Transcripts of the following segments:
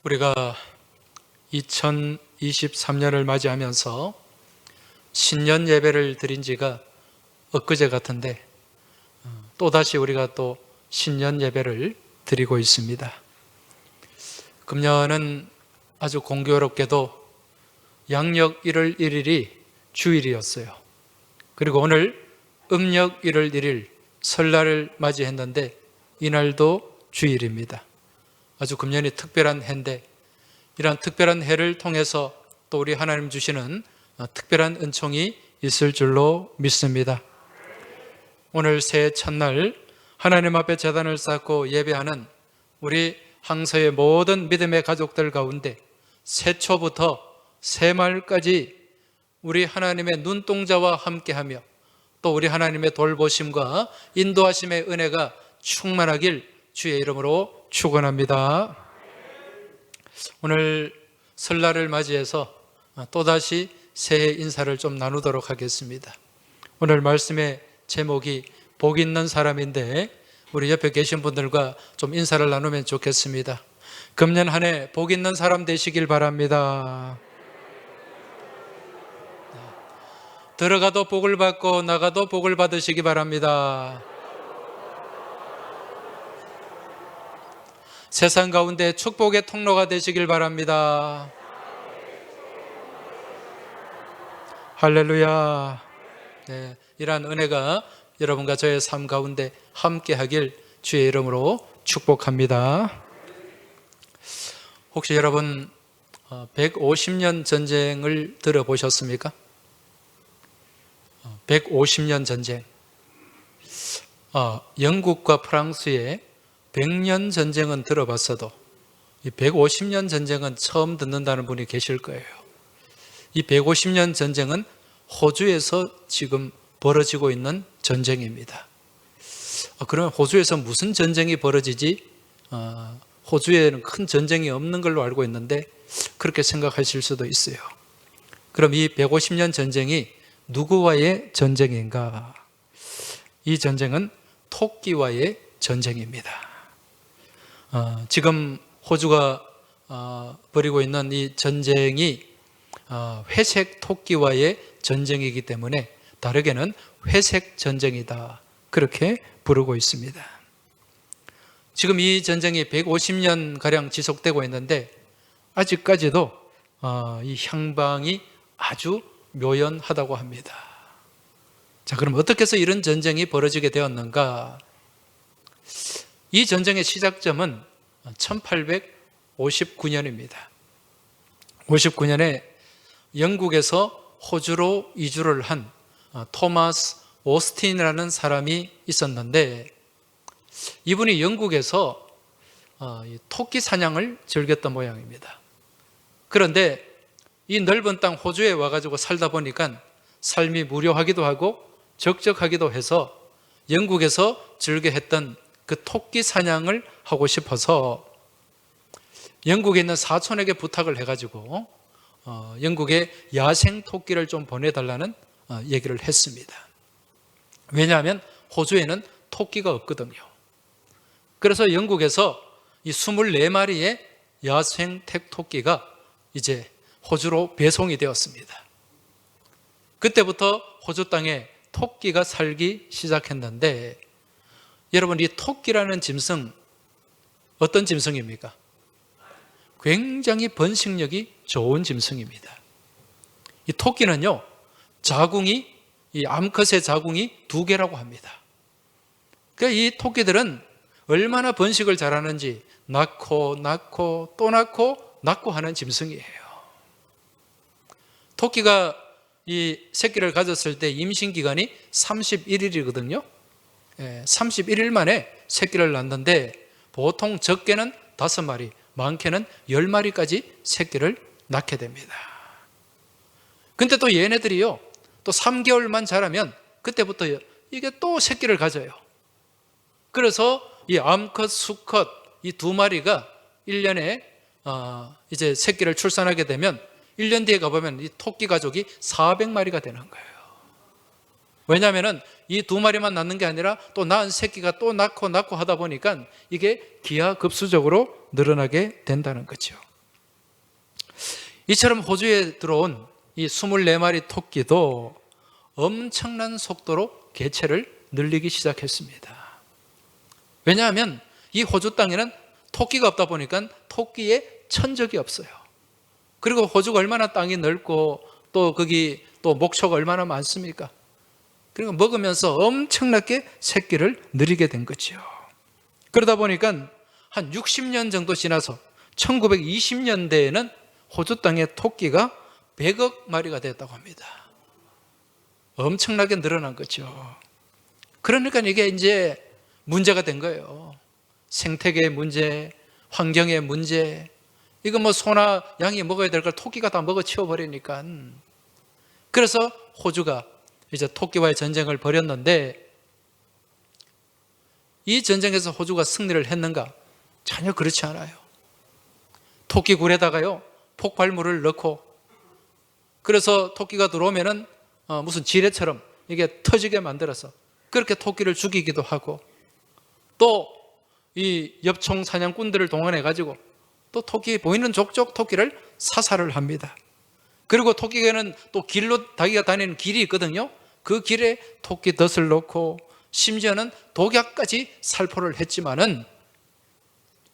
우리가 2023년을 맞이하면서 신년 예배를 드린 지가 엊그제 같은데 또다시 우리가 또 신년 예배를 드리고 있습니다. 금년은 아주 공교롭게도 양력 1월 1일이 주일이었어요. 그리고 오늘 음력 1월 1일 설날을 맞이했는데 이날도 주일입니다. 아주 금년이 특별한 해인데 이러한 특별한 해를 통해서 또 우리 하나님 주시는 특별한 은총이 있을 줄로 믿습니다. 오늘 새해 첫날 하나님 앞에 제단을 쌓고 예배하는 우리 항서의 모든 믿음의 가족들 가운데 새초부터 새말까지 우리 하나님의 눈동자와 함께하며 또 우리 하나님의 돌보심과 인도하심의 은혜가 충만하길 주의 이름으로 축원합니다. 오늘 설날을 맞이해서 또다시 새해 인사를 좀 나누도록 하겠습니다. 오늘 말씀의 제목이 복 있는 사람인데 우리 옆에 계신 분들과 좀 인사를 나누면 좋겠습니다. 금년 한 해 복 있는 사람 되시길 바랍니다. 들어가도 복을 받고 나가도 복을 받으시기 바랍니다. 세상 가운데 축복의 통로가 되시길 바랍니다. 할렐루야. 네, 이러한 은혜가 여러분과 저의 삶 가운데 함께하길 주의 이름으로 축복합니다. 혹시 여러분 150년 전쟁을 들어보셨습니까? 150년 전쟁. 영국과 프랑스의 100년 전쟁은 들어봤어도 이 150년 전쟁은 처음 듣는다는 분이 계실 거예요. 이 150년 전쟁은 호주에서 지금 벌어지고 있는 전쟁입니다. 그러면 호주에서 무슨 전쟁이 벌어지지? 호주에는 큰 전쟁이 없는 걸로 알고 있는데 그렇게 생각하실 수도 있어요. 그럼 이 150년 전쟁이 누구와의 전쟁인가? 이 전쟁은 토끼와의 전쟁입니다. 지금 호주가 벌이고 있는 이 전쟁이 회색 토끼와의 전쟁이기 때문에 다르게는 회색 전쟁이다, 그렇게 부르고 있습니다. 지금 이 전쟁이 150년가량 지속되고 있는데 아직까지도 이 향방이 아주 묘연하다고 합니다. 자, 그럼 어떻게 해서 이런 전쟁이 벌어지게 되었는가? 이 전쟁의 시작점은 1859년입니다. 59년에 영국에서 호주로 이주를 한 토마스 오스틴이라는 사람이 있었는데 이분이 영국에서 토끼 사냥을 즐겼던 모양입니다. 그런데 이 넓은 땅 호주에 와가지고 살다 보니까 삶이 무료하기도 하고 적적하기도 해서 영국에서 즐겨 했던 그 토끼 사냥을 하고 싶어서 영국에 있는 사촌에게 부탁을 해가지고 영국에 야생 토끼를 좀 보내달라는 얘기를 했습니다. 왜냐하면 호주에는 토끼가 없거든요. 그래서 영국에서 이 24마리의 야생 토끼가 이제 호주로 배송이 되었습니다. 그때부터 호주 땅에 토끼가 살기 시작했는데 여러분, 이 토끼라는 짐승 어떤 짐승입니까? 굉장히 번식력이 좋은 짐승입니다. 이 토끼는요, 자궁이, 이 암컷의 자궁이 2개라고 합니다. 그러니까 이 토끼들은 얼마나 번식을 잘하는지 낳고 또 낳고 하는 짐승이에요. 토끼가 이 새끼를 가졌을 때 임신 기간이 31일이거든요. 31일 만에 새끼를 낳는데 보통 적게는 5마리, 많게는 10마리까지 새끼를 낳게 됩니다. 근데 또 얘네들이요, 또 3개월만 자라면 그때부터 이게 또 새끼를 가져요. 그래서 이 암컷, 수컷 이 2마리가 1년에 이제 새끼를 출산하게 되면 1년 뒤에 가보면 이 토끼 가족이 400마리가 되는 거예요. 왜냐하면 이 2마리만 낳는 게 아니라 또 낳은 새끼가 또 낳고 하다 보니까 이게 기하급수적으로 늘어나게 된다는 거죠. 이처럼 호주에 들어온 이 24마리 토끼도 엄청난 속도로 개체를 늘리기 시작했습니다. 왜냐하면 이 호주 땅에는 토끼가 없다 보니까 토끼의 천적이 없어요. 그리고 호주가 얼마나 땅이 넓고 또 거기 또 목초가 얼마나 많습니까? 그리고 먹으면서 엄청나게 새끼를 늘리게 된 거죠. 그러다 보니까 한 60년 정도 지나서 1920년대에는 호주 땅에 토끼가 100억 마리가 됐다고 합니다. 엄청나게 늘어난 거죠. 그러니까 이게 이제 문제가 된 거예요. 생태계의 문제, 환경의 문제. 이거 뭐 소나 양이 먹어야 될 걸 토끼가 다 먹어 치워버리니까. 그래서 호주가 이제 토끼와의 전쟁을 벌였는데, 이 전쟁에서 호주가 승리를 했는가? 전혀 그렇지 않아요. 토끼 굴에다가요 폭발물을 넣고, 그래서 토끼가 들어오면은 무슨 지뢰처럼 이게 터지게 만들어서 그렇게 토끼를 죽이기도 하고, 또 이 엽총 사냥꾼들을 동원해 가지고 또 토끼 보이는 족족 토끼를 사살을 합니다. 그리고 토끼에는 또 길로 자기가 다니는 길이 있거든요. 그 길에 토끼 덫을 놓고 심지어는 독약까지 살포를 했지만은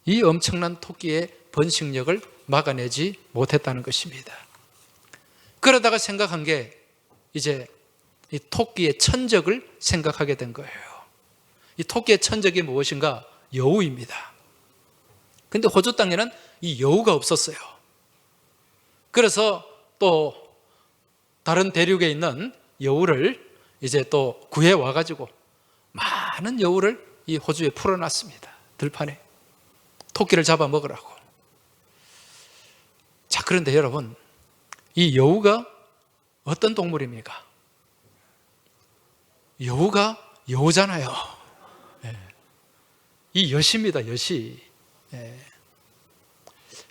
이 엄청난 토끼의 번식력을 막아내지 못했다는 것입니다. 그러다가 생각한 게 이제 이 토끼의 천적을 생각하게 된 거예요. 이 토끼의 천적이 무엇인가? 여우입니다. 근데 호주 땅에는 이 여우가 없었어요. 그래서 또 다른 대륙에 있는 여우를 이제 또 구해 와가지고 많은 여우를 이 호주에 풀어놨습니다. 들판에. 토끼를 잡아 먹으라고. 자, 그런데 여러분, 이 여우가 어떤 동물입니까? 여우가 여우잖아요. 이 여시입니다, 여시.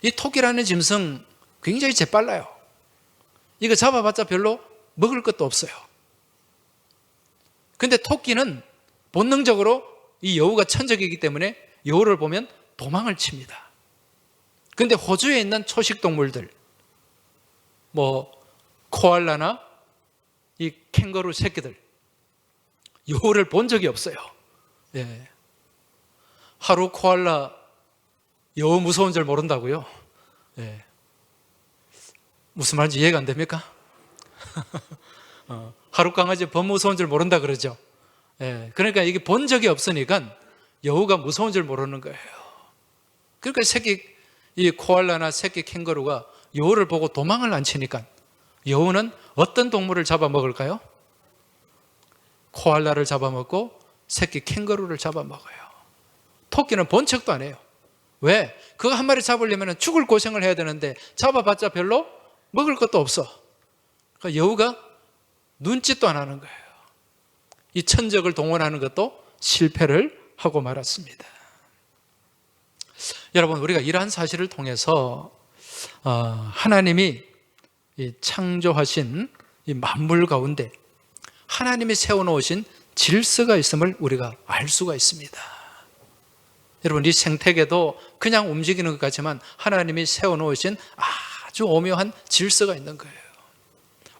이 토끼라는 짐승 굉장히 재빨라요. 이거 잡아봤자 별로 먹을 것도 없어요. 근데 토끼는 본능적으로 이 여우가 천적이기 때문에 여우를 보면 도망을 칩니다. 근데 호주에 있는 초식 동물들, 뭐 코알라나 이 캥거루 새끼들, 여우를 본 적이 없어요. 예. 하루 코알라 여우 무서운 줄 모른다고요? 예. 무슨 말인지 이해가 안 됩니까? 하루 강아지 범 무서운 줄 모른다 그러죠. 예. 그러니까 이게 본 적이 없으니까 여우가 무서운 줄 모르는 거예요. 그러니까 이 코알라나 새끼 캥거루가 여우를 보고 도망을 안 치니까 여우는 어떤 동물을 잡아먹을까요? 코알라를 잡아먹고 새끼 캥거루를 잡아먹어요. 토끼는 본 척도 안 해요. 왜? 그거 한 마리 잡으려면 죽을 고생을 해야 되는데 잡아봤자 별로 먹을 것도 없어. 그러니까 여우가 눈짓도 안 하는 거예요. 이 천적을 동원하는 것도 실패를 하고 말았습니다. 여러분, 우리가 이러한 사실을 통해서 하나님이 이 창조하신 이 만물 가운데 하나님이 세워놓으신 질서가 있음을 우리가 알 수가 있습니다. 여러분, 이 생태계도 그냥 움직이는 것 같지만 하나님이 세워놓으신 아주 오묘한 질서가 있는 거예요.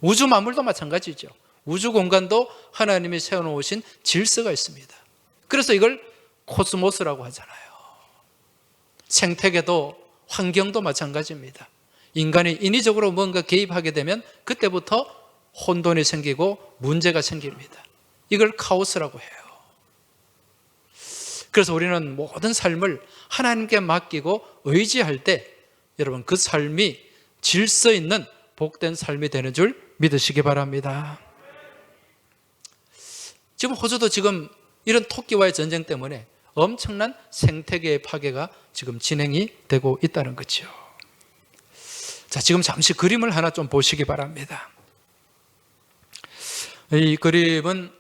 우주 만물도 마찬가지죠. 우주 공간도 하나님이 세워놓으신 질서가 있습니다. 그래서 이걸 코스모스라고 하잖아요. 생태계도 환경도 마찬가지입니다. 인간이 인위적으로 뭔가 개입하게 되면 그때부터 혼돈이 생기고 문제가 생깁니다. 이걸 카오스라고 해요. 그래서 우리는 모든 삶을 하나님께 맡기고 의지할 때 여러분 그 삶이 질서 있는 복된 삶이 되는 줄 믿으시기 바랍니다. 지금 호주도 지금 이런 토끼와의 전쟁 때문에 엄청난 생태계의 파괴가 지금 진행이 되고 있다는 거죠. 자, 지금 잠시 그림을 하나 좀 보시기 바랍니다. 이 그림은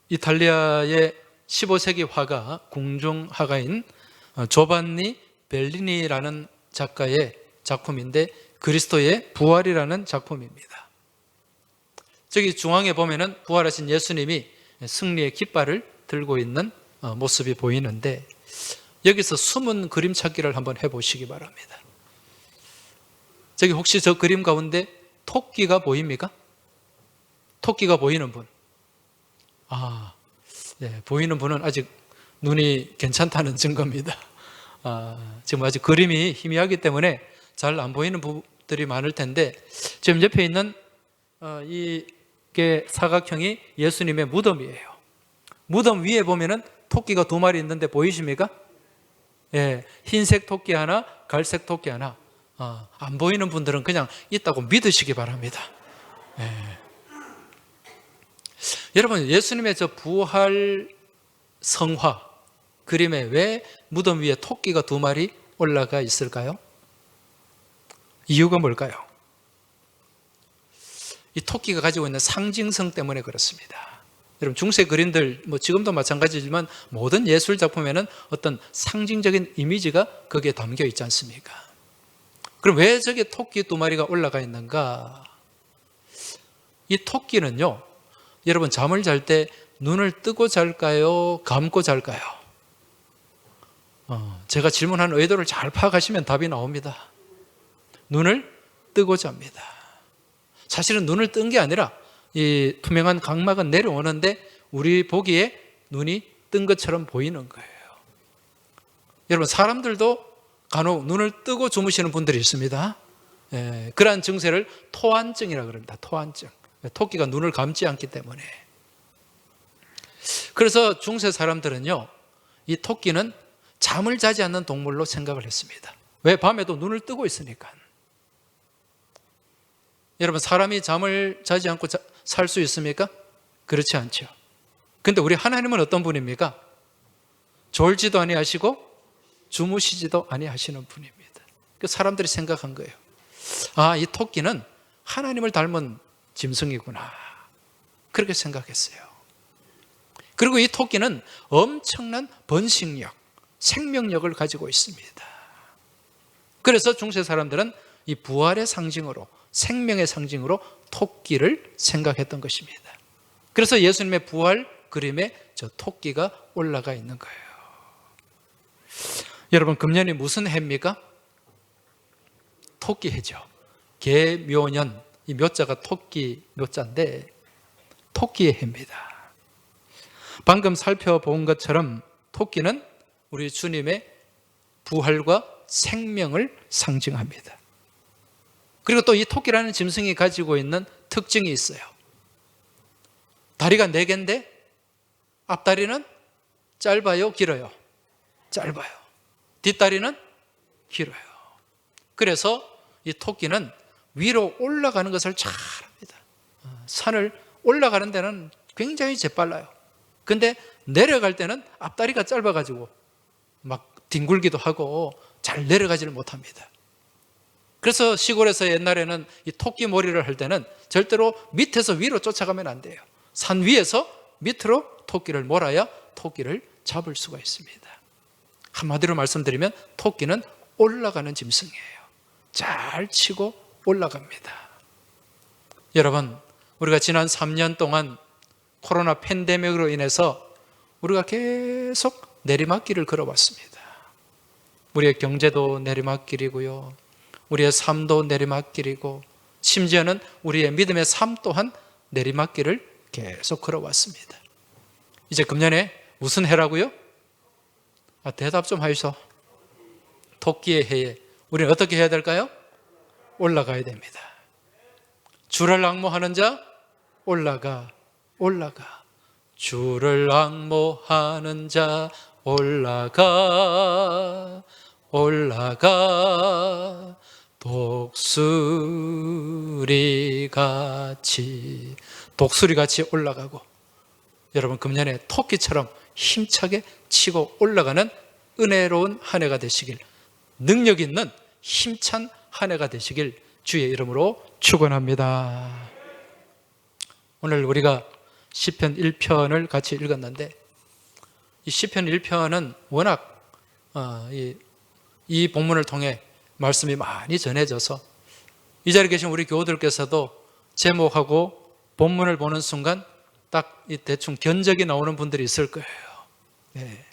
이탈리아의 15세기 화가, 궁중화가인 조반니 벨리니라는 작가의 작품인데 그리스도의 부활이라는 작품입니다. 저기 중앙에 보면은 부활하신 예수님이 승리의 깃발을 들고 있는 모습이 보이는데 여기서 숨은 그림 찾기를 한번 해보시기 바랍니다. 저기 혹시 저 그림 가운데 토끼가 보입니까? 토끼가 보이는 분. 네, 보이는 분은 아직 눈이 괜찮다는 증거입니다. 지금 아직 그림이 희미하기 때문에 잘 안 보이는 분들이 많을 텐데, 지금 옆에 있는 이게 사각형이 예수님의 무덤이에요. 무덤 위에 보면은 토끼가 2마리 있는데 보이십니까? 예, 흰색 토끼 하나, 갈색 토끼 하나. 안 보이는 분들은 그냥 있다고 믿으시기 바랍니다. 예. 여러분, 예수님의 저 부활 성화 그림에 왜 무덤 위에 토끼가 2마리 올라가 있을까요? 이유가 뭘까요? 이 토끼가 가지고 있는 상징성 때문에 그렇습니다. 여러분, 중세 그림들 지금도 마찬가지지만 모든 예술 작품에는 어떤 상징적인 이미지가 거기에 담겨 있지 않습니까? 그럼 왜 저게 토끼 2마리가 올라가 있는가? 이 토끼는요, 여러분 잠을 잘 때 눈을 뜨고 잘까요? 감고 잘까요? 제가 질문하는 의도를 잘 파악하시면 답이 나옵니다. 눈을 뜨고 잡니다. 사실은 눈을 뜬 게 아니라 이 투명한 각막은 내려오는데 우리 보기에 눈이 뜬 것처럼 보이는 거예요. 여러분, 사람들도 간혹 눈을 뜨고 주무시는 분들이 있습니다. 그러한 증세를 토안증이라고 합니다. 토안증. 토끼가 눈을 감지 않기 때문에. 그래서 중세 사람들은요, 이 토끼는 잠을 자지 않는 동물로 생각을 했습니다. 왜? 밤에도 눈을 뜨고 있으니까. 여러분, 사람이 잠을 자지 않고 살 수 있습니까? 그렇지 않죠. 근데 우리 하나님은 어떤 분입니까? 졸지도 아니하시고 주무시지도 아니하시는 분입니다. 그 사람들이 생각한 거예요. 이 토끼는 하나님을 닮은 짐승이구나, 그렇게 생각했어요. 그리고 이 토끼는 엄청난 번식력, 생명력을 가지고 있습니다. 그래서 중세 사람들은 이 부활의 상징으로, 생명의 상징으로 토끼를 생각했던 것입니다. 그래서 예수님의 부활 그림에 저 토끼가 올라가 있는 거예요. 여러분, 금년이 무슨 해입니까? 토끼해죠. 계묘년, 이 묘자가 토끼 묘자인데 토끼의 해입니다. 방금 살펴본 것처럼 토끼는 우리 주님의 부활과 생명을 상징합니다. 그리고 또 이 토끼라는 짐승이 가지고 있는 특징이 있어요. 다리가 4개인데 앞다리는 짧아요, 길어요? 짧아요. 뒷다리는 길어요. 그래서 이 토끼는 위로 올라가는 것을 잘합니다. 산을 올라가는 데는 굉장히 재빨라요. 근데 내려갈 때는 앞다리가 짧아가지고 막 뒹굴기도 하고 잘 내려가지를 못합니다. 그래서 시골에서 옛날에는 이 토끼 몰이를 할 때는 절대로 밑에서 위로 쫓아가면 안 돼요. 산 위에서 밑으로 토끼를 몰아야 토끼를 잡을 수가 있습니다. 한마디로 말씀드리면 토끼는 올라가는 짐승이에요. 잘 치고 올라갑니다. 여러분, 우리가 지난 3년 동안 코로나 팬데믹으로 인해서 우리가 계속 내리막길을 걸어왔습니다. 우리의 경제도 내리막길이고요, 우리의 삶도 내리막길이고, 심지어는 우리의 믿음의 삶 또한 내리막길을 계속 걸어왔습니다. 이제 금년에 무슨 해라고요? 대답 좀 하이소. 토끼의 해에 우리는 어떻게 해야 될까요? 올라가야 됩니다. 주를 앙모하는 자 올라가, 올라가. 주를 앙모하는 자 올라가, 올라가. 독수리같이 올라가고, 여러분 금년에 토끼처럼 힘차게 치고 올라가는 은혜로운 한 해가 되시길, 능력 있는 힘찬 한 해가 되시길 주의 이름으로 축원합니다. 오늘 우리가 시편 1편을 같이 읽었는데, 이 시편 1편은 워낙 이 본문을 통해 말씀이 많이 전해져서 이 자리에 계신 우리 교우들께서도 제목하고 본문을 보는 순간 딱 이 대충 견적이 나오는 분들이 있을 거예요. 네.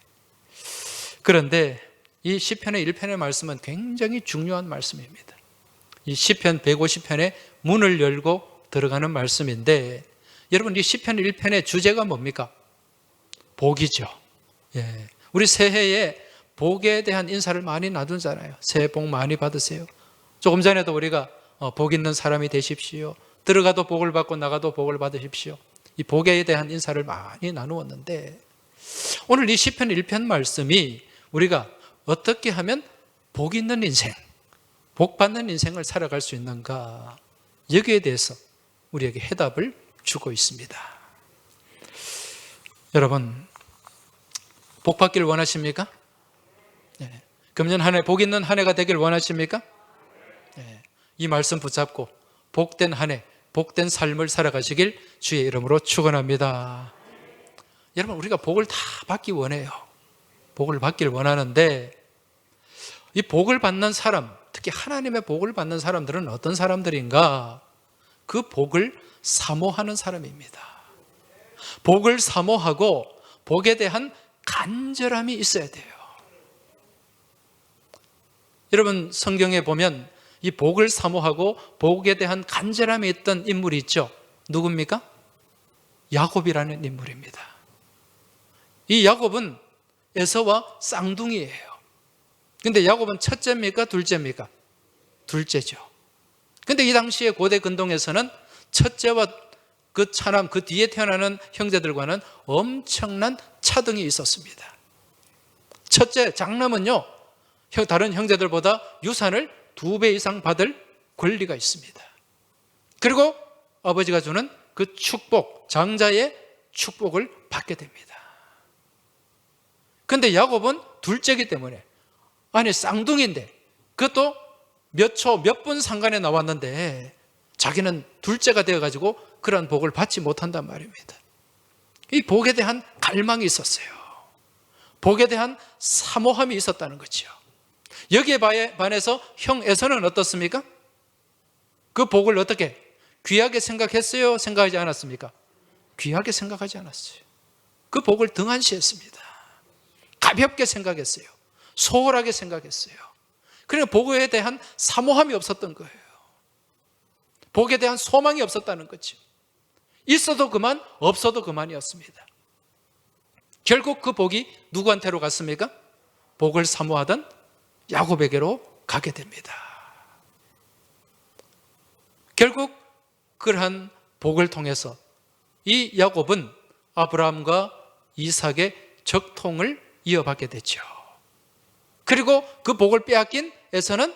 그런데 이 시편의 1편의 말씀은 굉장히 중요한 말씀입니다. 이 시편 150편의 문을 열고 들어가는 말씀인데, 여러분 이 시편 1편의 주제가 뭡니까? 복이죠. 예. 우리 새해에 복에 대한 인사를 많이 나누잖아요. 새해 복 많이 받으세요. 조금 전에도 우리가 복 있는 사람이 되십시오. 들어가도 복을 받고 나가도 복을 받으십시오. 이 복에 대한 인사를 많이 나누었는데, 오늘 이 시편 1편 말씀이 우리가 어떻게 하면 복 있는 인생, 복 받는 인생을 살아갈 수 있는가, 여기에 대해서 우리에게 해답을 주고 있습니다. 여러분, 복 받길 원하십니까? 네. 금년 한 해 복 있는 한 해가 되길 원하십니까? 네. 이 말씀 붙잡고 복된 한 해, 복된 삶을 살아가시길 주의 이름으로 축원합니다. 여러분, 우리가 복을 다 받기 원해요. 복을 받길 원하는데, 이 복을 받는 사람, 특히 하나님의 복을 받는 사람들은 어떤 사람들인가? 그 복을 사모하는 사람입니다. 복을 사모하고 복에 대한 간절함이 있어야 돼요. 여러분, 성경에 보면 이 복을 사모하고 복에 대한 간절함이 있던 인물이 있죠. 누굽니까? 야곱이라는 인물입니다. 이 야곱은 에서와 쌍둥이예요. 근데 야곱은 첫째입니까? 둘째입니까? 둘째죠. 근데 이 당시에 고대 근동에서는 첫째와 그 차남, 그 뒤에 태어나는 형제들과는 엄청난 차등이 있었습니다. 첫째, 장남은요, 다른 형제들보다 유산을 2배 이상 받을 권리가 있습니다. 그리고 아버지가 주는 그 축복, 장자의 축복을 받게 됩니다. 근데 야곱은 둘째이기 때문에, 아니 쌍둥이인데 그것도 몇 초, 몇 분 상간에 나왔는데 자기는 둘째가 되어가지고 그런 복을 받지 못한단 말입니다. 이 복에 대한 갈망이 있었어요. 복에 대한 사모함이 있었다는 거죠. 여기에 반해서 형 에서는 어떻습니까? 그 복을 어떻게 귀하게 생각했어요? 생각하지 않았습니까? 귀하게 생각하지 않았어요. 그 복을 등한시했습니다. 가볍게 생각했어요. 소홀하게 생각했어요. 그러니까 복에 대한 사모함이 없었던 거예요. 복에 대한 소망이 없었다는 거죠. 있어도 그만, 없어도 그만이었습니다. 결국 그 복이 누구한테로 갔습니까? 복을 사모하던 야곱에게로 가게 됩니다. 결국 그러한 복을 통해서 이 야곱은 아브라함과 이삭의 적통을 이어받게 되죠. 그리고 그 복을 빼앗긴 에서는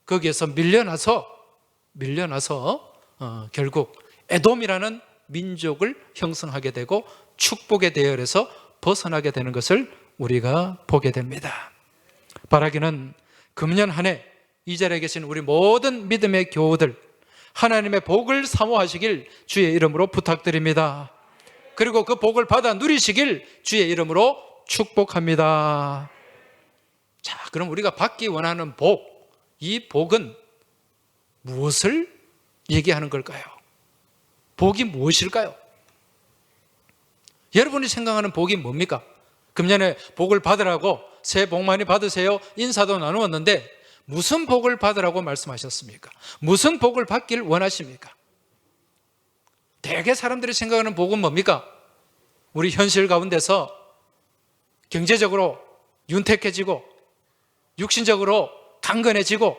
거기에서 밀려나서 결국 에돔이라는 민족을 형성하게 되고 축복의 대열에서 벗어나게 되는 것을 우리가 보게 됩니다. 바라기는 금년 한 해 이 자리에 계신 우리 모든 믿음의 교우들, 하나님의 복을 사모하시길 주의 이름으로 부탁드립니다. 그리고 그 복을 받아 누리시길 주의 이름으로 축복합니다. 자, 그럼 우리가 받기 원하는 복, 이 복은 무엇을 얘기하는 걸까요? 복이 무엇일까요? 여러분이 생각하는 복이 뭡니까? 금년에 복을 받으라고 새해 복 많이 받으세요 인사도 나누었는데 무슨 복을 받으라고 말씀하셨습니까? 무슨 복을 받길 원하십니까? 대개 사람들이 생각하는 복은 뭡니까? 우리 현실 가운데서 경제적으로 윤택해지고 육신적으로 강건해지고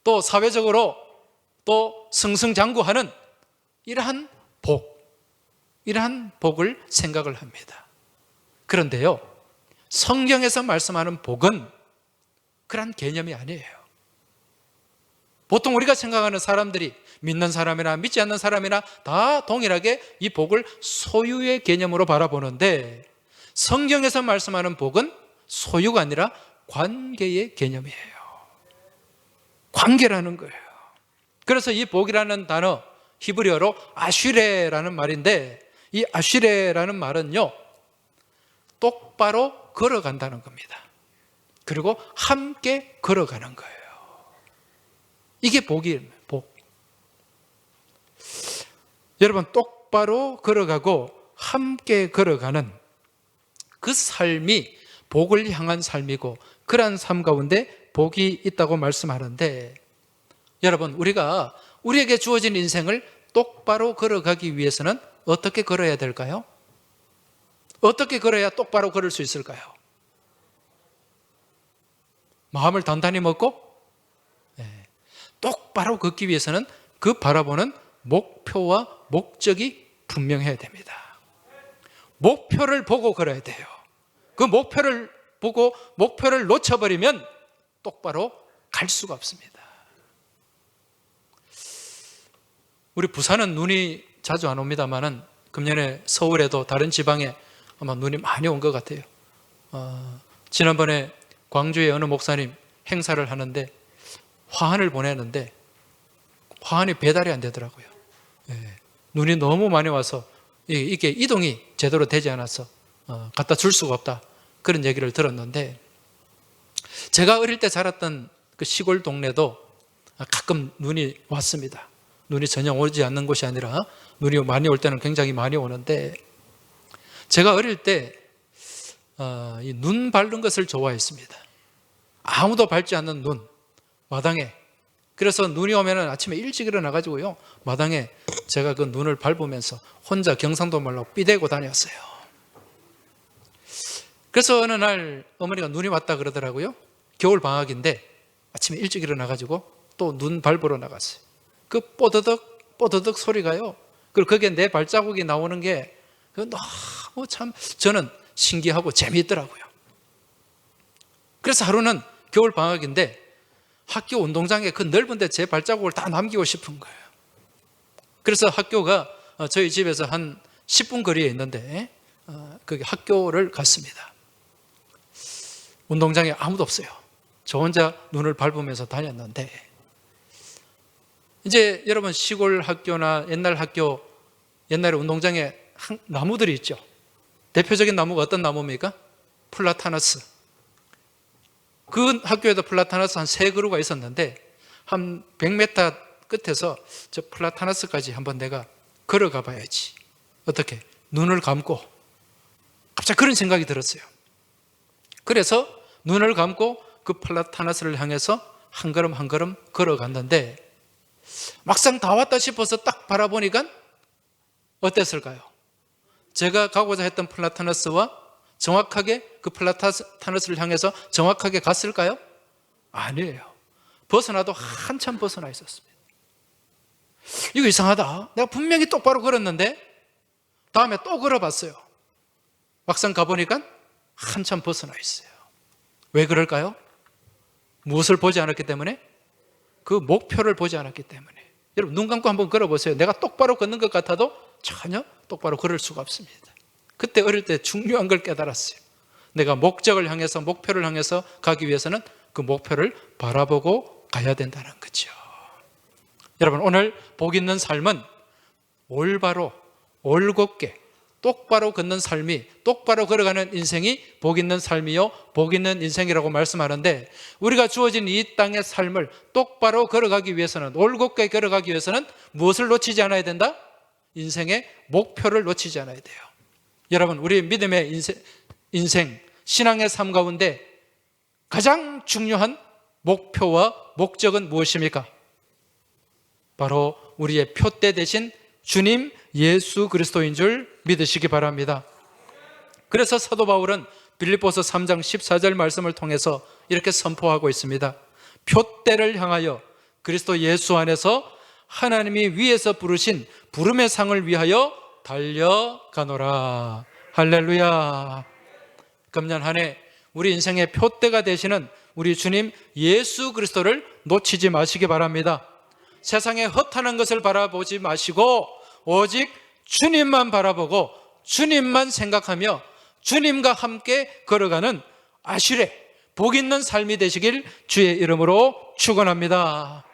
또 사회적으로 또 승승장구하는 이러한 복을 생각을 합니다. 그런데요, 성경에서 말씀하는 복은 그런 개념이 아니에요. 보통 우리가 생각하는 사람들이, 믿는 사람이나 믿지 않는 사람이나 다 동일하게 이 복을 소유의 개념으로 바라보는데, 성경에서 말씀하는 복은 소유가 아니라 관계의 개념이에요. 관계라는 거예요. 그래서 이 복이라는 단어, 히브리어로 아슈레라는 말인데, 이 아슈레라는 말은요, 똑바로 걸어간다는 겁니다. 그리고 함께 걸어가는 거예요. 이게 복이에요, 복. 여러분, 똑바로 걸어가고 함께 걸어가는 그 삶이 복을 향한 삶이고, 그러한 삶 가운데 복이 있다고 말씀하는데, 여러분, 우리에게 주어진 인생을 똑바로 걸어가기 위해서는 어떻게 걸어야 될까요? 어떻게 걸어야 똑바로 걸을 수 있을까요? 마음을 단단히 먹고 똑바로 걷기 위해서는 그 바라보는 목표와 목적이 분명해야 됩니다. 목표를 보고 걸어야 돼요. 그 목표를 보고 목표를 놓쳐버리면 똑바로 갈 수가 없습니다. 우리 부산은 눈이 자주 안 옵니다만은 금년에 서울에도 다른 지방에 아마 눈이 많이 온 것 같아요. 지난번에 광주의 어느 목사님 행사를 하는데 화환을 보내는데 화환이 배달이 안 되더라고요. 눈이 너무 많이 와서 이게 이동이 제대로 되지 않아서 갖다 줄 수가 없다, 그런 얘기를 들었는데, 제가 어릴 때 자랐던 그 시골 동네도 가끔 눈이 왔습니다. 눈이 전혀 오지 않는 곳이 아니라 눈이 많이 올 때는 굉장히 많이 오는데, 제가 어릴 때 눈 밟는 것을 좋아했습니다. 아무도 밟지 않는 눈, 마당에. 그래서 눈이 오면 아침에 일찍 일어나가지고요, 마당에 제가 그 눈을 밟으면서 혼자 경상도 말로 삐대고 다녔어요. 그래서 어느 날 어머니가 눈이 왔다 그러더라고요. 겨울 방학인데 아침에 일찍 일어나가지고 또 눈 밟으러 나갔어요. 그 뽀드득 소리가요, 그리고 거기에 내 발자국이 나오는 게 너무 참 저는 신기하고 재미있더라고요. 그래서 하루는 겨울 방학인데 학교 운동장에 그 넓은 데 제 발자국을 다 남기고 싶은 거예요. 그래서 학교가 저희 집에서 한 10분 거리에 있는데 거기 학교를 갔습니다. 운동장에 아무도 없어요. 저 혼자 눈을 밟으면서 다녔는데, 이제 여러분 시골 학교나 옛날 학교, 옛날에 운동장에 나무들이 있죠. 대표적인 나무가 어떤 나무입니까? 플라타너스. 그 학교에도 플라타너스 한 3그루가 있었는데 한 100m 끝에서 저 플라타너스까지 한번 내가 걸어가 봐야지. 어떻게? 눈을 감고. 갑자기 그런 생각이 들었어요. 그래서 눈을 감고 그 플라타너스를 향해서 한 걸음 한 걸음 걸어갔는데, 막상 다 왔다 싶어서 딱 바라보니까 어땠을까요? 제가 가고자 했던 플라타너스와 정확하게 그 플라타너스를 향해서 정확하게 갔을까요? 아니에요. 벗어나도 한참 벗어나 있었습니다. 이거 이상하다. 내가 분명히 똑바로 걸었는데 다음에 또 걸어봤어요. 막상 가보니까 한참 벗어나 있어요. 왜 그럴까요? 무엇을 보지 않았기 때문에? 그 목표를 보지 않았기 때문에. 여러분 눈 감고 한번 걸어보세요. 내가 똑바로 걷는 것 같아도 전혀 똑바로 걸을 수가 없습니다. 그때 어릴 때 중요한 걸 깨달았어요. 내가 목적을 향해서, 목표를 향해서 가기 위해서는 그 목표를 바라보고 가야 된다는 거죠. 여러분 오늘 복 있는 삶은 올바로, 올곧게, 똑바로 걷는 삶이, 똑바로 걸어가는 인생이 복 있는 삶이요 복 있는 인생이라고 말씀하는데, 우리가 주어진 이 땅의 삶을 똑바로 걸어가기 위해서는, 올곧게 걸어가기 위해서는 무엇을 놓치지 않아야 된다? 인생의 목표를 놓치지 않아야 돼요. 여러분 우리 믿음의 인생, 신앙의 삶 가운데 가장 중요한 목표와 목적은 무엇입니까? 바로 우리의 표대 되신 주님 예수 그리스도인 줄 믿으시기 바랍니다. 그래서 사도 바울은 빌립보서 3장 14절 말씀을 통해서 이렇게 선포하고 있습니다. 표대를 향하여 그리스도 예수 안에서 하나님이 위에서 부르신 부름의 상을 위하여 달려가노라. 할렐루야. 금년 한 해 우리 인생의 표대가 되시는 우리 주님 예수 그리스도를 놓치지 마시기 바랍니다. 세상에 허탄한 것을 바라보지 마시고 오직 주님만 바라보고 주님만 생각하며 주님과 함께 걸어가는 아슈레, 복 있는 삶이 되시길 주의 이름으로 축원합니다.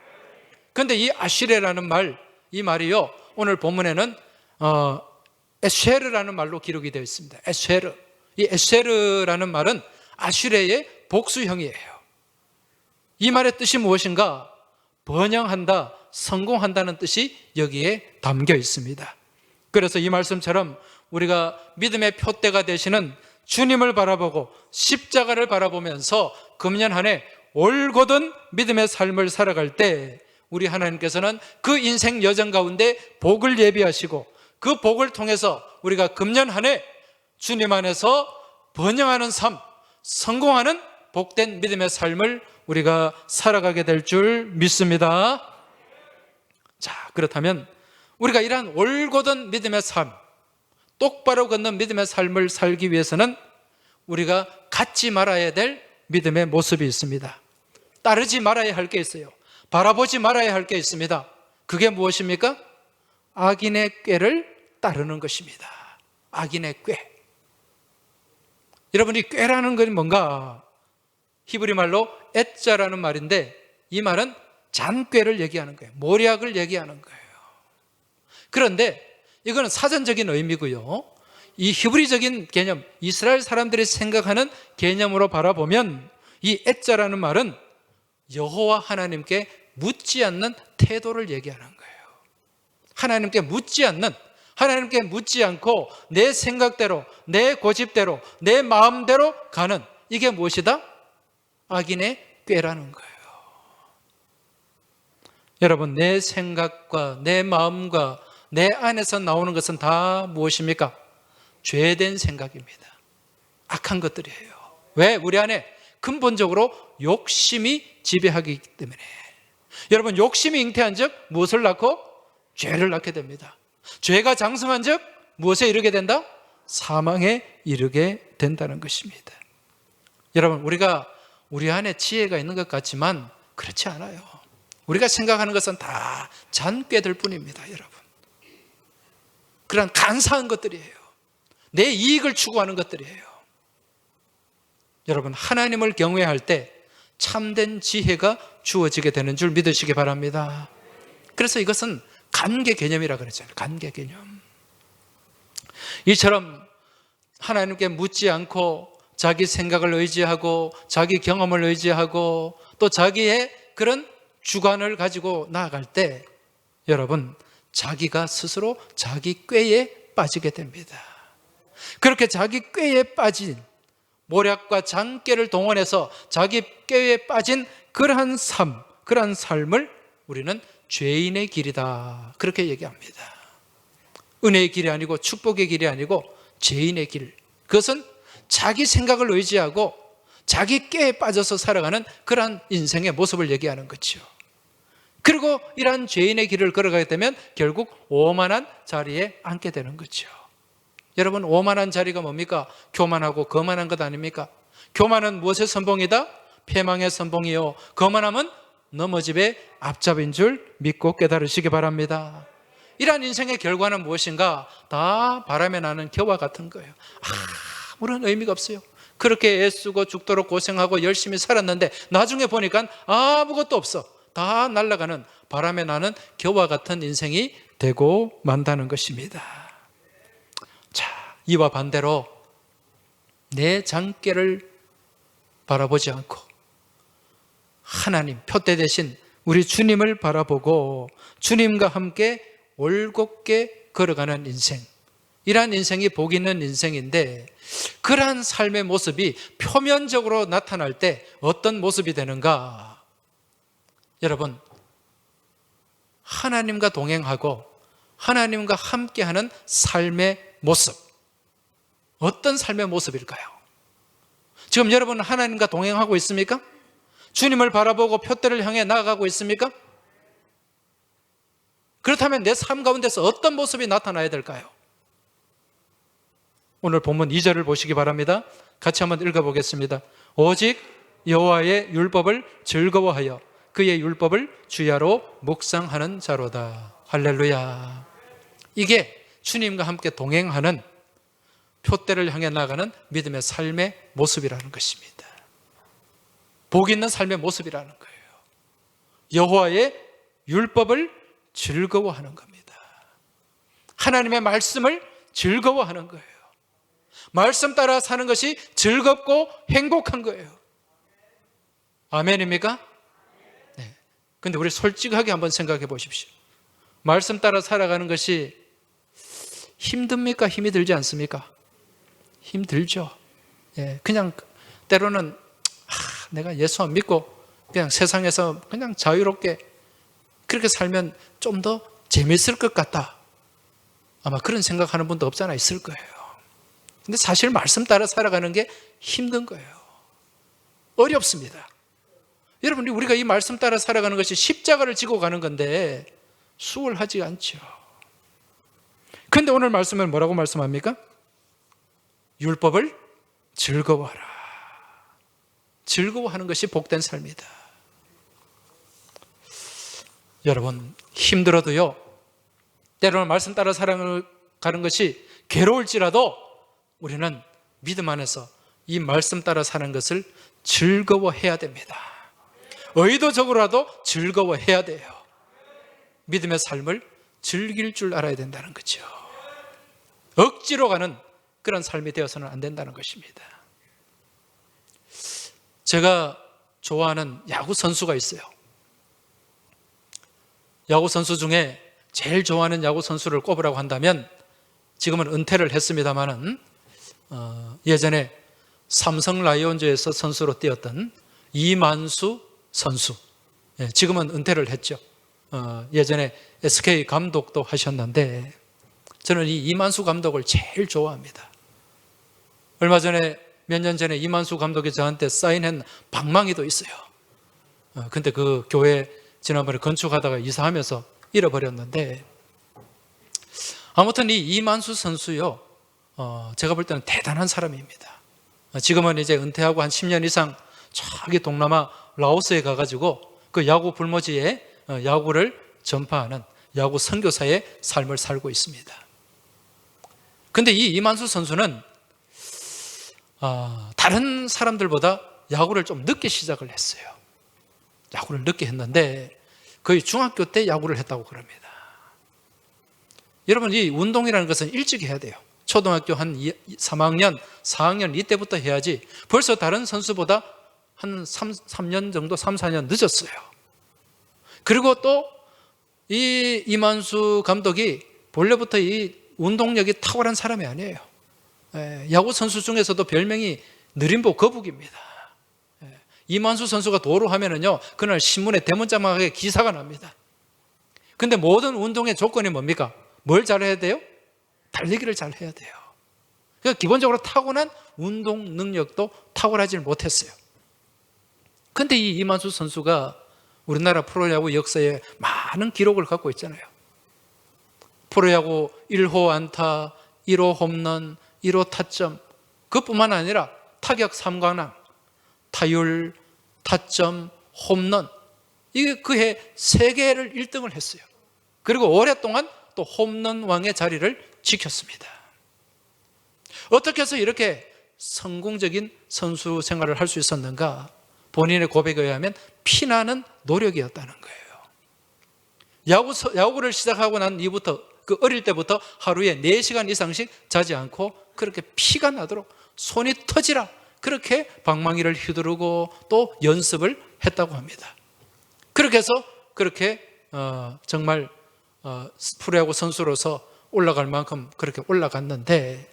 그런데 이 아슈레라는 말, 이 말이요 오늘 본문에는 에쉐르라는 말로 기록이 되어 있습니다. 에쉐르. 이 에쉐르라는 말은 아슈레의 복수형이에요. 이 말의 뜻이 무엇인가? 번영한다, 성공한다는 뜻이 여기에 담겨 있습니다. 그래서 이 말씀처럼 우리가 믿음의 표대가 되시는 주님을 바라보고 십자가를 바라보면서 금년 한 해 올곧은 믿음의 삶을 살아갈 때 우리 하나님께서는 그 인생 여정 가운데 복을 예비하시고 그 복을 통해서 우리가 금년 한 해 주님 안에서 번영하는 삶, 성공하는 복된 믿음의 삶을 우리가 살아가게 될 줄 믿습니다. 자, 그렇다면 우리가 이러한 올곧은 믿음의 삶, 똑바로 걷는 믿음의 삶을 살기 위해서는 우리가 갖지 말아야 될 믿음의 모습이 있습니다. 따르지 말아야 할 게 있어요. 바라보지 말아야 할 게 있습니다. 그게 무엇입니까? 악인의 꾀를 따르는 것입니다. 악인의 꾀. 여러분이 꾀라는 건 뭔가? 히브리 말로 에짜라는 말인데 이 말은 잔꾀를 얘기하는 거예요. 모략을 얘기하는 거예요. 그런데 이거는 사전적인 의미고요. 이 히브리적인 개념, 이스라엘 사람들이 생각하는 개념으로 바라보면 이 에짜라는 말은 여호와 하나님께 묻지 않는 태도를 얘기하는 거예요. 하나님께 묻지 않고 내 생각대로, 내 고집대로, 내 마음대로 가는, 이게 무엇이다? 악인의 꾀라는 거예요. 여러분, 내 생각과 내 마음과 내 안에서 나오는 것은 다 무엇입니까? 죄된 생각입니다. 악한 것들이에요. 왜? 우리 안에 근본적으로 욕심이 지배하기 때문에. 여러분, 욕심이 잉태한 즉 무엇을 낳고? 죄를 낳게 됩니다. 죄가 장성한 즉 무엇에 이르게 된다? 사망에 이르게 된다는 것입니다. 여러분, 우리가 우리 안에 지혜가 있는 것 같지만 그렇지 않아요. 우리가 생각하는 것은 다 잔꾀들 뿐입니다, 여러분. 그런 간사한 것들이에요. 내 이익을 추구하는 것들이에요. 여러분, 하나님을 경외할 때 참된 지혜가 주어지게 되는 줄 믿으시기 바랍니다. 그래서 이것은 관계 개념이라 그랬잖아요. 관계 개념. 이처럼 하나님께 묻지 않고 자기 생각을 의지하고 자기 경험을 의지하고 또 자기의 그런 주관을 가지고 나아갈 때 여러분, 자기가 스스로 자기 꾀에 빠지게 됩니다. 그렇게 자기 꾀에 빠진, 모략과 잔꾀를 동원해서 자기 꾀에 빠진 그러한 삶, 그러한 삶을 우리는 죄인의 길이다, 그렇게 얘기합니다. 은혜의 길이 아니고 축복의 길이 아니고 죄인의 길. 그것은 자기 생각을 의지하고 자기 꾀에 빠져서 살아가는 그러한 인생의 모습을 얘기하는 거죠. 그리고 이러한 죄인의 길을 걸어가게 되면 결국 오만한 자리에 앉게 되는 거죠. 여러분, 오만한 자리가 뭡니까? 교만하고 거만한 것 아닙니까? 교만은 무엇의 선봉이다? 패망의 선봉이요, 거만함은 넘어집의 앞잡인 줄 믿고 깨달으시기 바랍니다. 이러한 인생의 결과는 무엇인가? 다 바람에 나는 겨와 같은 거예요. 아무런 의미가 없어요. 그렇게 애쓰고 죽도록 고생하고 열심히 살았는데 나중에 보니까 아무것도 없어. 다 날아가는 바람에 나는 겨와 같은 인생이 되고 만다는 것입니다. 자, 이와 반대로 내 잔꾀를 바라보지 않고 하나님, 표대 대신 우리 주님을 바라보고 주님과 함께 올곧게 걸어가는 인생, 이러한 인생이 복 있는 인생인데, 그러한 삶의 모습이 표면적으로 나타날 때 어떤 모습이 되는가? 여러분, 하나님과 동행하고 하나님과 함께하는 삶의 모습, 어떤 삶의 모습일까요? 지금 여러분은 하나님과 동행하고 있습니까? 주님을 바라보고 표대를 향해 나아가고 있습니까? 그렇다면 내 삶 가운데서 어떤 모습이 나타나야 될까요? 오늘 본문 2절을 보시기 바랍니다. 같이 한번 읽어보겠습니다. 오직 여호와의 율법을 즐거워하여 그의 율법을 주야로 묵상하는 자로다. 할렐루야. 이게 주님과 함께 동행하는, 표대를 향해 나가는 믿음의 삶의 모습이라는 것입니다. 복 있는 삶의 모습이라는 거예요. 여호와의 율법을 즐거워하는 겁니다. 하나님의 말씀을 즐거워하는 거예요. 말씀 따라 사는 것이 즐겁고 행복한 거예요. 아멘입니까? 네. 근데 우리 솔직하게 한번 생각해 보십시오. 말씀 따라 살아가는 것이 힘듭니까? 힘이 들지 않습니까? 힘들죠. 예, 그냥 때로는 내가 예수 안 믿고 그냥 세상에서 그냥 자유롭게 그렇게 살면 좀 더 재밌을 것 같다. 아마 그런 생각하는 분도 없지 않아 있을 거예요. 근데 사실 말씀 따라 살아가는 게 힘든 거예요. 어렵습니다. 여러분, 우리가 이 말씀 따라 살아가는 것이 십자가를 지고 가는 건데 수월하지 않죠. 그런데 오늘 말씀은 뭐라고 말씀합니까? 율법을 즐거워하라. 즐거워하는 것이 복된 삶이다. 여러분, 힘들어도요, 때로는 말씀 따라 살아가는 것이 괴로울지라도 우리는 믿음 안에서 이 말씀 따라 사는 것을 즐거워해야 됩니다. 의도적으로라도 즐거워해야 돼요. 믿음의 삶을 즐길 줄 알아야 된다는 거죠. 억지로 가는 그런 삶이 되어서는 안 된다는 것입니다. 제가 좋아하는 야구 선수가 있어요. 야구 선수 중에 제일 좋아하는 야구 선수를 꼽으라고 한다면, 지금은 은퇴를 했습니다마는 예전에 삼성 라이온즈에서 선수로 뛰었던 이만수 선수, 지금은 은퇴를 했죠. 예전에 SK 감독도 하셨는데 저는 이 이만수 감독을 제일 좋아합니다. 얼마 전에, 몇 년 전에 이만수 감독이 저한테 사인한 방망이도 있어요. 근데 그 교회 지난번에 건축하다가 이사하면서 잃어버렸는데, 아무튼 이 이만수 선수요, 제가 볼 때는 대단한 사람입니다. 지금은 이제 은퇴하고 한 10년 이상 저기 동남아 라오스에 가가지고 그 야구 불모지에 야구를 전파하는 야구 선교사의 삶을 살고 있습니다. 근데 이 이만수 선수는 다른 사람들보다 야구를 좀 늦게 시작을 했어요. 야구를 늦게 했는데 거의 중학교 때 야구를 했다고 그럽니다. 여러분, 이 운동이라는 것은 일찍 해야 돼요. 초등학교 한 3학년, 4학년 이때부터 해야지 벌써 다른 선수보다 한 3년 정도, 3, 4년 늦었어요. 그리고 또 이 이만수 감독이 본래부터 이 운동력이 탁월한 사람이 아니에요. 야구 선수 중에서도 별명이 느림보 거북입니다. 이만수 선수가 도루 하면은요, 그날 신문에 대문짝막하게 기사가 납니다. 근데 모든 운동의 조건이 뭡니까? 뭘 잘해야 돼요? 달리기를 잘해야 돼요. 그러니까 기본적으로 타고난 운동 능력도 탁월하지 못했어요. 근데 이 이만수 선수가 우리나라 프로야구 역사에 많은 기록을 갖고 있잖아요. 프로야구 1호 안타, 1호 홈런, 1호 타점, 그것뿐만 아니라 타격 3관왕, 타율, 타점, 홈런, 이게 그해 3개를 1등을 했어요. 그리고 오랫동안 또 홈런 왕의 자리를 지켰습니다. 어떻게 해서 이렇게 성공적인 선수 생활을 할 수 있었는가? 본인의 고백에 의하면 피나는 노력이었다는 거예요. 야구를 시작하고 난 이후부터, 그 어릴 때부터 하루에 4시간 이상씩 자지 않고 그렇게 피가 나도록 손이 터지라 그렇게 방망이를 휘두르고 또 연습을 했다고 합니다. 그렇게 해서 그렇게 정말 프로야구 선수로서 올라갈 만큼 그렇게 올라갔는데,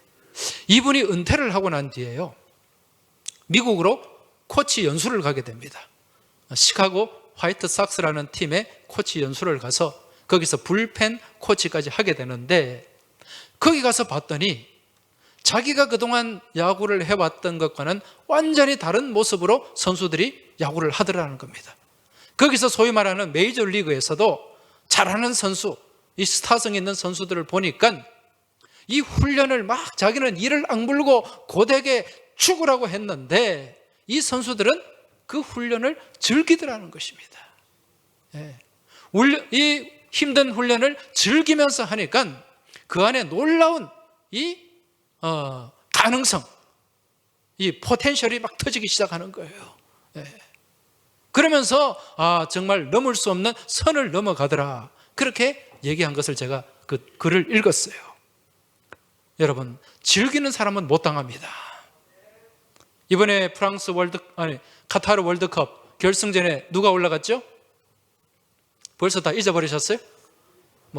이분이 은퇴를 하고 난 뒤에요, 미국으로 코치 연수를 가게 됩니다. 시카고 화이트삭스라는 팀의 코치 연수를 가서 거기서 불펜 코치까지 하게 되는데, 거기 가서 봤더니 자기가 그동안 야구를 해왔던 것과는 완전히 다른 모습으로 선수들이 야구를 하더라는 겁니다. 거기서 소위 말하는 메이저리그에서도 잘하는 선수, 이 스타성 있는 선수들을 보니까 이 훈련을 막 자기는 이를 악물고 고되게 죽으라고 했는데 이 선수들은 그 훈련을 즐기더라는 것입니다. 이 힘든 훈련을 즐기면서 하니까 그 안에 놀라운 이 가능성, 이 포텐셜이 막 터지기 시작하는 거예요. 그러면서 정말 넘을 수 없는 선을 넘어가더라, 그렇게 얘기한 것을 제가 그 글을 읽었어요. 여러분, 즐기는 사람은 못 당합니다. 이번에 카타르 월드컵 결승전에 누가 올라갔죠? 벌써 다 잊어버리셨어요?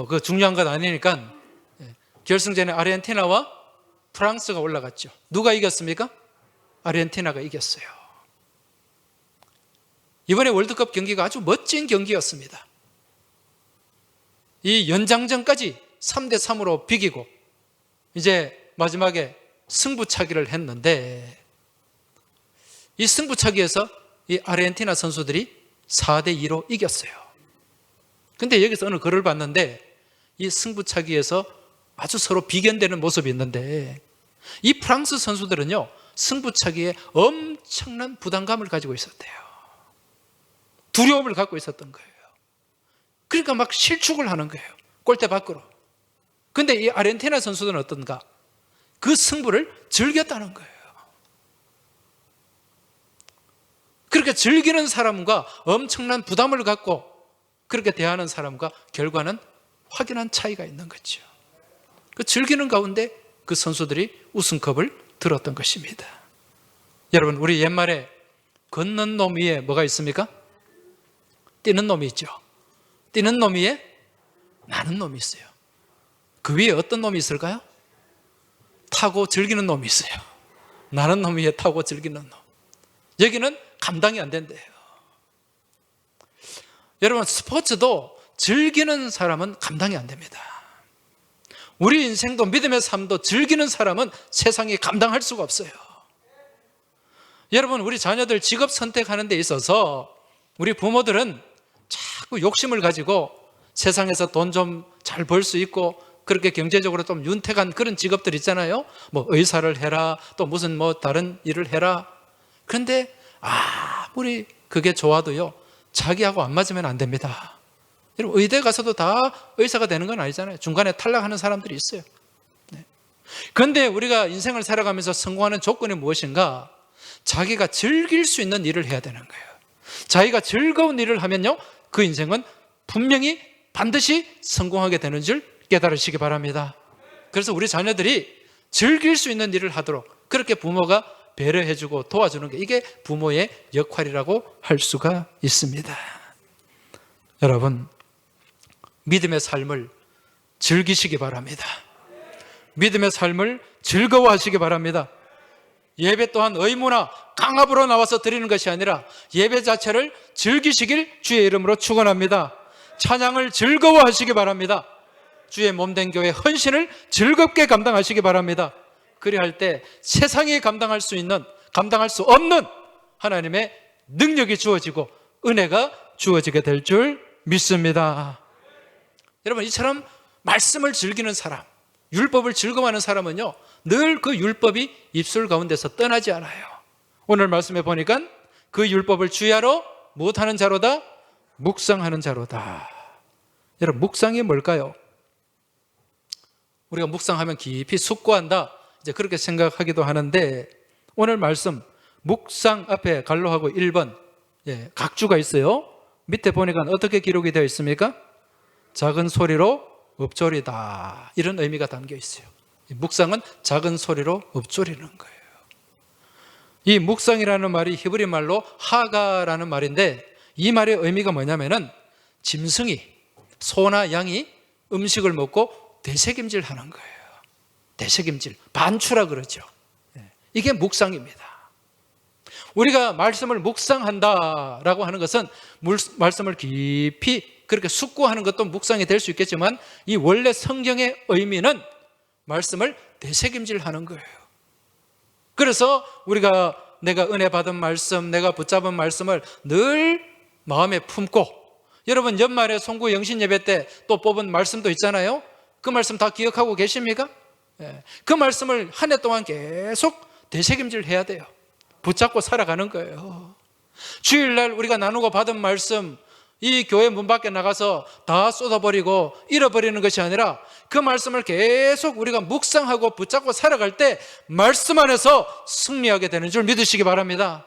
그 중요한 건 아니니까. 결승전에 아르헨티나와 프랑스가 올라갔죠. 누가 이겼습니까? 아르헨티나가 이겼어요. 이번에 월드컵 경기가 아주 멋진 경기였습니다. 이 연장전까지 3대3으로 비기고 이제 마지막에 승부차기를 했는데, 이 승부차기에서 이 아르헨티나 선수들이 4대2로 이겼어요. 근데 여기서 어느 글을 봤는데, 이 승부차기에서 아주 서로 비견되는 모습이 있는데, 이 프랑스 선수들은요, 승부차기에 엄청난 부담감을 가지고 있었대요. 두려움을 갖고 있었던 거예요. 그러니까 막 실축을 하는 거예요, 골대 밖으로. 근데 이 아르헨티나 선수들은 어떤가? 그 승부를 즐겼다는 거예요. 그렇게 즐기는 사람과 엄청난 부담을 갖고 그렇게 대하는 사람과 결과는 확연한 차이가 있는 거죠. 그 즐기는 가운데 그 선수들이 우승컵을 들었던 것입니다. 여러분, 우리 옛말에 걷는 놈 위에 뭐가 있습니까? 뛰는 놈이 있죠. 뛰는 놈 위에 나는 놈이 있어요. 그 위에 어떤 놈이 있을까요? 타고 즐기는 놈이 있어요. 나는 놈 위에 타고 즐기는 놈. 여기는 감당이 안 된대요. 여러분, 스포츠도 즐기는 사람은 감당이 안 됩니다. 우리 인생도 믿음의 삶도 즐기는 사람은 세상이 감당할 수가 없어요. 여러분, 우리 자녀들 직업 선택하는 데 있어서 우리 부모들은 자꾸 욕심을 가지고 세상에서 돈 좀 잘 벌 수 있고 그렇게 경제적으로 좀 윤택한 그런 직업들 있잖아요. 뭐 의사를 해라, 또 무슨 뭐 다른 일을 해라. 그런데 아무리 그게 좋아도요, 자기하고 안 맞으면 안 됩니다. 여러분, 의대 가서도 다 의사가 되는 건 아니잖아요. 중간에 탈락하는 사람들이 있어요. 그런데 우리가 인생을 살아가면서 성공하는 조건이 무엇인가? 자기가 즐길 수 있는 일을 해야 되는 거예요. 자기가 즐거운 일을 하면요, 그 인생은 분명히 반드시 성공하게 되는 줄 깨달으시기 바랍니다. 그래서 우리 자녀들이 즐길 수 있는 일을 하도록 그렇게 부모가 배려해주고 도와주는 게, 이게 부모의 역할이라고 할 수가 있습니다. 여러분, 믿음의 삶을 즐기시기 바랍니다. 믿음의 삶을 즐거워하시기 바랍니다. 예배 또한 의무나 강압으로 나와서 드리는 것이 아니라 예배 자체를 즐기시길 주의 이름으로 축원합니다. 찬양을 즐거워하시기 바랍니다. 주의 몸된 교회 헌신을 즐겁게 감당하시기 바랍니다. 그리할 때 세상이 감당할 수 없는 하나님의 능력이 주어지고 은혜가 주어지게 될 줄 믿습니다. 여러분, 이처럼 말씀을 즐기는 사람, 율법을 즐거워하는 사람은요, 늘 그 율법이 입술 가운데서 떠나지 않아요. 오늘 말씀에 보니까 그 율법을 주야로 못하는 자로다, 묵상하는 자로다. 여러분, 묵상이 뭘까요? 우리가 묵상하면 깊이 숙고한다, 이제 그렇게 생각하기도 하는데, 오늘 말씀 묵상 앞에 갈로하고 1번 각주가 있어요. 밑에 보니까 어떻게 기록이 되어 있습니까? 작은 소리로 읊조리다, 이런 의미가 담겨 있어요. 묵상은 작은 소리로 읊조리는 거예요. 이 묵상이라는 말이 히브리 말로 하가라는 말인데, 이 말의 의미가 뭐냐면은 짐승이, 소나 양이 음식을 먹고 되새김질 하는 거예요. 되새김질, 반추라 그러죠. 이게 묵상입니다. 우리가 말씀을 묵상한다라고 하는 것은 말씀을 깊이 그렇게 숙고하는 것도 묵상이 될 수 있겠지만, 이 원래 성경의 의미는 말씀을 되새김질하는 거예요. 그래서 우리가 내가 은혜 받은 말씀, 내가 붙잡은 말씀을 늘 마음에 품고, 여러분 연말에 송구 영신 예배 때 또 뽑은 말씀도 있잖아요. 그 말씀 다 기억하고 계십니까? 그 말씀을 한 해 동안 계속 되새김질 해야 돼요. 붙잡고 살아가는 거예요. 주일날 우리가 나누고 받은 말씀, 이 교회 문 밖에 나가서 다 쏟아버리고 잃어버리는 것이 아니라 그 말씀을 계속 우리가 묵상하고 붙잡고 살아갈 때 말씀 안에서 승리하게 되는 줄 믿으시기 바랍니다.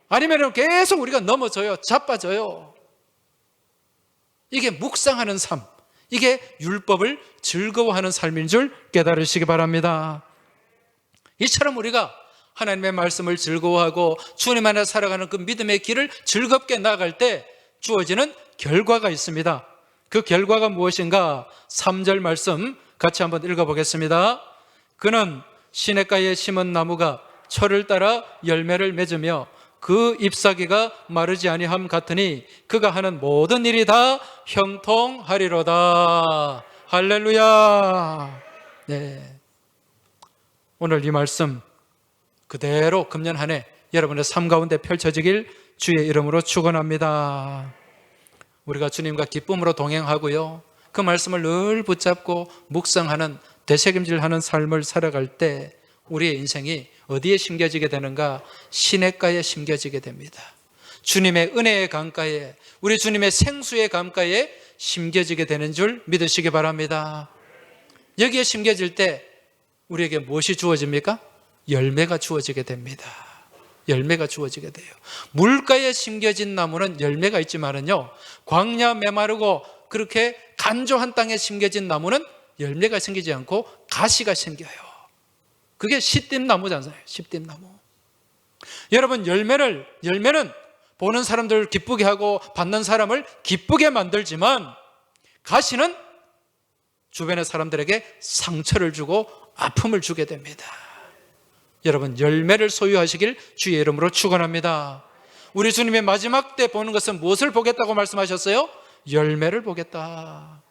아니면 계속 우리가 넘어져요, 자빠져요. 이게 묵상하는 삶, 이게 율법을 즐거워하는 삶인 줄 깨달으시기 바랍니다. 이처럼 우리가 하나님의 말씀을 즐거워하고 주님 안에 살아가는 그 믿음의 길을 즐겁게 나아갈 때 주어지는 결과가 있습니다. 그 결과가 무엇인가? 3절 말씀 같이 한번 읽어보겠습니다. 그는 시냇가에 심은 나무가 철을 따라 열매를 맺으며 그 잎사귀가 마르지 아니함 같으니 그가 하는 모든 일이 다 형통하리로다. 할렐루야. 네. 오늘 이 말씀 그대로 금년 한 해 여러분의 삶 가운데 펼쳐지길 주의 이름으로 축원합니다. 우리가 주님과 기쁨으로 동행하고요, 그 말씀을 늘 붙잡고 묵상하는, 되새김질하는 삶을 살아갈 때 우리의 인생이 어디에 심겨지게 되는가? 시냇가에 심겨지게 됩니다. 주님의 은혜의 강가에, 우리 주님의 생수의 강가에 심겨지게 되는 줄 믿으시기 바랍니다. 여기에 심겨질 때 우리에게 무엇이 주어집니까? 열매가 주어지게 됩니다. 열매가 주어지게 돼요. 물가에 심겨진 나무는 열매가 있지만은요, 광야 메마르고 그렇게 간조한 땅에 심겨진 나무는 열매가 생기지 않고 가시가 생겨요. 그게 시띠나무잖아요. 시띠나무. 여러분, 열매는 보는 사람들을 기쁘게 하고 받는 사람을 기쁘게 만들지만, 가시는 주변의 사람들에게 상처를 주고 아픔을 주게 됩니다. 여러분, 열매를 소유하시길 주의 이름으로 축원합니다. 우리 주님의 마지막 때 보는 것은 무엇을 보겠다고 말씀하셨어요? 열매를 보겠다.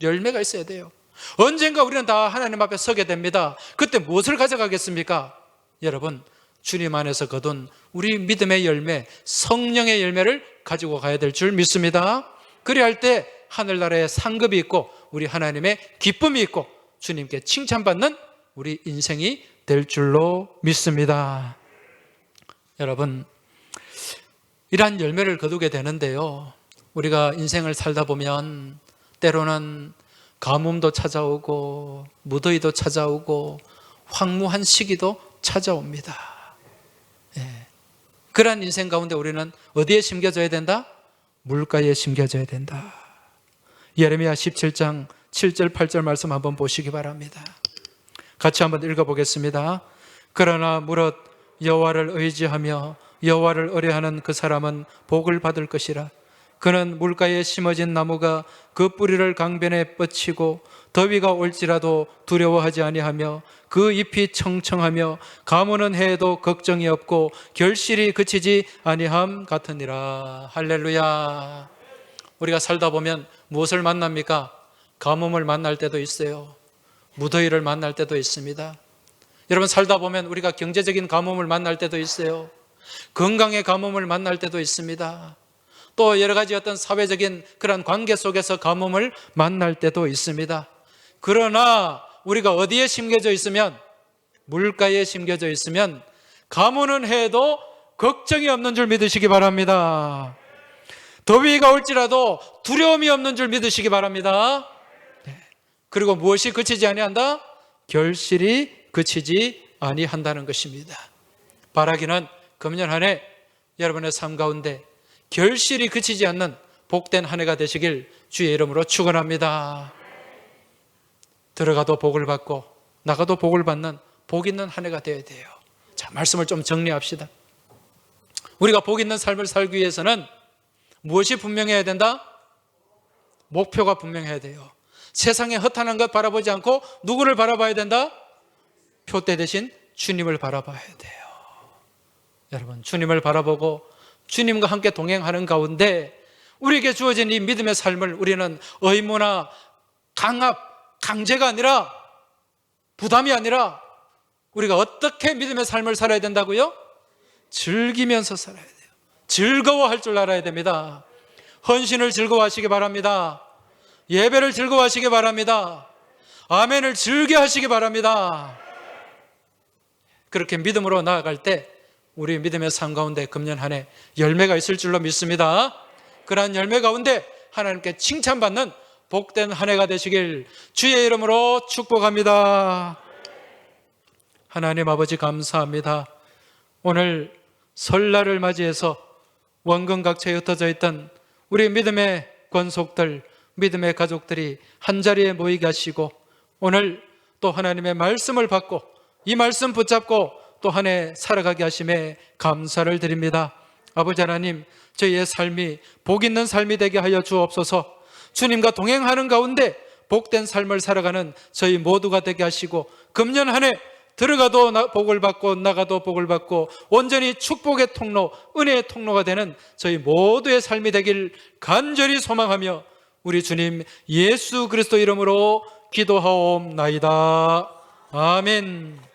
열매가 있어야 돼요. 언젠가 우리는 다 하나님 앞에 서게 됩니다. 그때 무엇을 가져가겠습니까? 여러분, 주님 안에서 거둔 우리 믿음의 열매, 성령의 열매를 가지고 가야 될 줄 믿습니다. 그래야 할 때 하늘나라의 상급이 있고 우리 하나님의 기쁨이 있고 주님께 칭찬받는 우리 인생이 될 줄로 믿습니다. 여러분, 이러한 열매를 거두게 되는데요, 우리가 인생을 살다 보면 때로는 가뭄도 찾아오고 무더위도 찾아오고 황무한 시기도 찾아옵니다. 그러한 인생 가운데 우리는 어디에 심겨져야 된다? 물가에 심겨져야 된다. 예레미야 17장 7절 8절 말씀 한번 보시기 바랍니다. 같이 한번 읽어보겠습니다. 그러나 무릇 여호와를 의지하며 여호와를 의뢰하는 그 사람은 복을 받을 것이라. 그는 물가에 심어진 나무가 그 뿌리를 강변에 뻗치고 더위가 올지라도 두려워하지 아니하며 그 잎이 청청하며 가무는 해에도 걱정이 없고 결실이 그치지 아니함 같으니라. 할렐루야. 우리가 살다 보면 무엇을 만납니까? 가뭄을 만날 때도 있어요. 무더위를 만날 때도 있습니다. 여러분, 살다 보면 우리가 경제적인 가뭄을 만날 때도 있어요. 건강의 가뭄을 만날 때도 있습니다. 또 여러 가지 어떤 사회적인 그런 관계 속에서 가뭄을 만날 때도 있습니다. 그러나 우리가 어디에 심겨져 있으면, 물가에 심겨져 있으면 가뭄은 해도 걱정이 없는 줄 믿으시기 바랍니다. 더위가 올지라도 두려움이 없는 줄 믿으시기 바랍니다. 그리고 무엇이 그치지 아니한다? 결실이 그치지 아니한다는 것입니다. 바라기는 금년 한 해 여러분의 삶 가운데 결실이 그치지 않는 복된 한 해가 되시길 주의 이름으로 축원합니다. 들어가도 복을 받고 나가도 복을 받는 복 있는 한 해가 되어야 돼요. 자, 말씀을 좀 정리합시다. 우리가 복 있는 삶을 살기 위해서는 무엇이 분명해야 된다? 목표가 분명해야 돼요. 세상에 허탄한 것 바라보지 않고 누구를 바라봐야 된다? 표대 대신 주님을 바라봐야 돼요. 여러분, 주님을 바라보고 주님과 함께 동행하는 가운데 우리에게 주어진 이 믿음의 삶을 우리는 의무나 강제가 아니라, 부담이 아니라 우리가 어떻게 믿음의 삶을 살아야 된다고요? 즐기면서 살아야 돼요. 즐거워할 줄 알아야 됩니다. 헌신을 즐거워하시기 바랍니다. 예배를 즐거워하시기 바랍니다. 아멘을 즐겨하시기 바랍니다. 그렇게 믿음으로 나아갈 때 우리 믿음의 삶 가운데 금년 한 해 열매가 있을 줄로 믿습니다. 그러한 열매 가운데 하나님께 칭찬받는 복된 한 해가 되시길 주의 이름으로 축복합니다. 하나님 아버지, 감사합니다. 오늘 설날을 맞이해서 원근 각처에 흩어져 있던 우리 믿음의 권속들, 믿음의 가족들이 한자리에 모이게 하시고 오늘 또 하나님의 말씀을 받고 이 말씀 붙잡고 또 한 해 살아가게 하심에 감사를 드립니다. 아버지 하나님, 저희의 삶이 복 있는 삶이 되게 하여 주옵소서. 주님과 동행하는 가운데 복된 삶을 살아가는 저희 모두가 되게 하시고 금년 한 해 들어가도 복을 받고 나가도 복을 받고 온전히 축복의 통로, 은혜의 통로가 되는 저희 모두의 삶이 되길 간절히 소망하며 우리 주님 예수 그리스도 이름으로 기도하옵나이다. 아멘.